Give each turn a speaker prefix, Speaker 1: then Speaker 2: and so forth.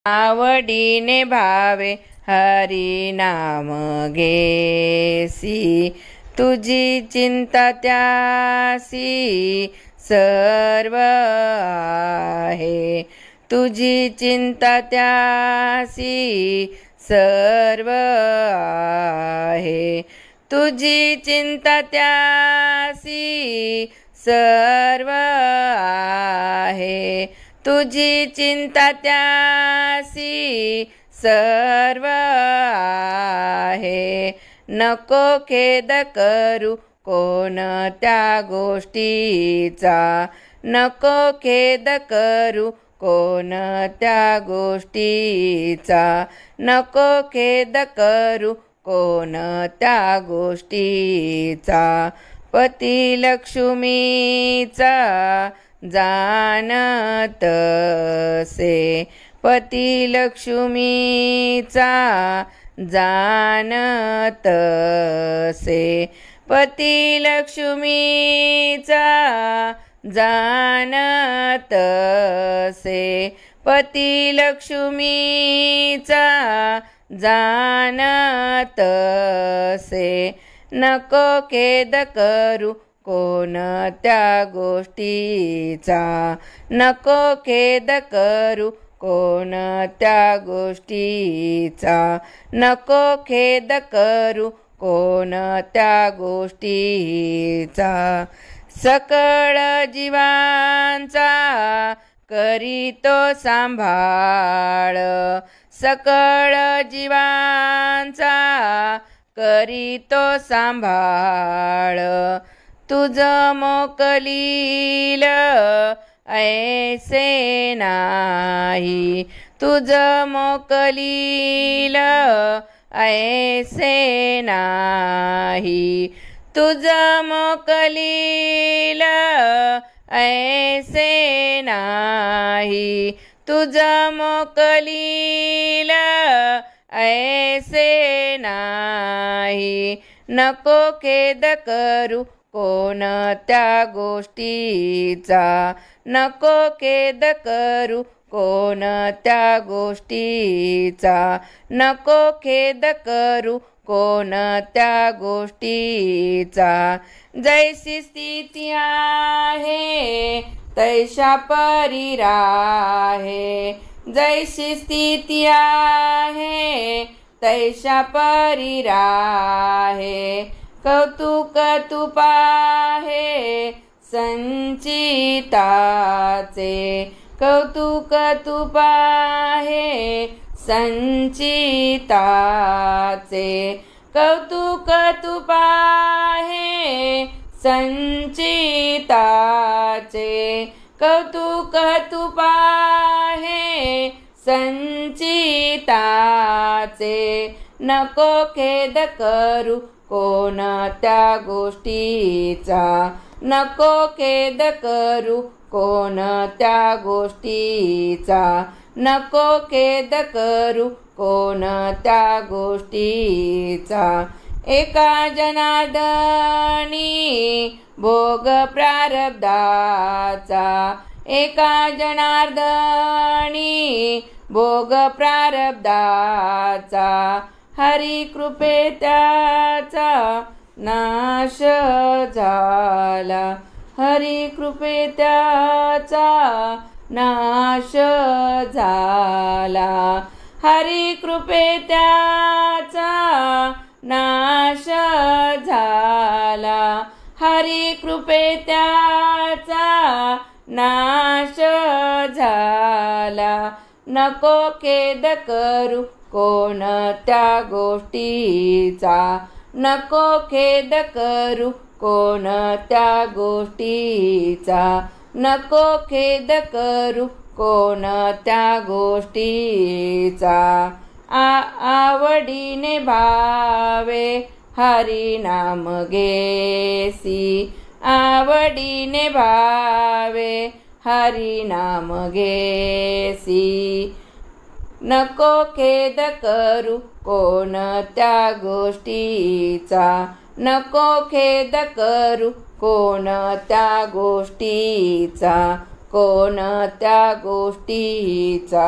Speaker 1: आवडीने भावे हरी नाम घेसी, तुझी चिंता त्यासी सर्व आहे, तुझी चिंता त्यासी सर्व आहे, तुझी चिंता त्यासी सर्व आहे, तुझी चिंता त्यासी सर्व आहे. नको खेद करू कोणत्या गोष्टीचा, नको खेद करू कोणत्या गोष्टीचा, नको खेद करू कोणत्या गोष्टीचा. पती लक्ष्मीचा जाणत से, पती लक्ष्मीचा जाणत से, पती लक्ष्मीचा जाणत से, पती लक्ष्मीचा जाणत से. नको खेद करू कोणत्या गोष्टीचा, नको खेद करू कोणत्या गोष्टीचा, नको खेद करू कोणत्या गोष्टीचा. सकळ जीवांचा करीतो सांभाळ, सकळ जीवांचा करीतो सांभाळ. तुझ मोकलील ऐसे नाही, तुझ मोकलील ऐसे नाही, तुझ मोकलील ऐसे नाही, तुझ मोकलील ऐसे नाही. नको खेद करू कोणत्या गोष्टीचा, नको खेद करू कोणत्या गोष्टीचा, नको खेद करू कोणत्या गोष्टीचा. जैसी स्थिती आहे तैशा परी राहे, जैसी स्थिती आहे तैशा परी राहे. कौतुक तू पाहे संचिताचे, कौतुक तू पाहे संचिताचे, कौतुक तू पाहे संचिताचे, कौतुक तू पाहे संचिताचे. नको खेद करू कोणत्या गोष्टीचा, नको खेद करू कोणत्या गोष्टीचा, नको खेद करू कोणत्या गोष्टीचा. एका जनार्दनी भोग प्रारब्धाचा, एका जनार्दनी भोग प्रारब्धाचा. हरी कृपे त्याचा नाश झाला, हरी कृपे त्याचा नाश झाला, हरी कृपे त्याचा नाश झाला, हरी कृपे त्याचा नाश झाला. नको खेद करू कोणत्या गोष्टीचा, नको खेद करू कोणत्या गोष्टीचा, नको खेद करू कोणत्या गोष्टीचा. आवडीने भावे हरी नाम घेसी, आवडीने भावे हरी नाम घेसी. नको खेद करू कोणत्या गोष्टीचा, नको खेद करू कोणत्या गोष्टीचा, कोणत्या गोष्टीचा.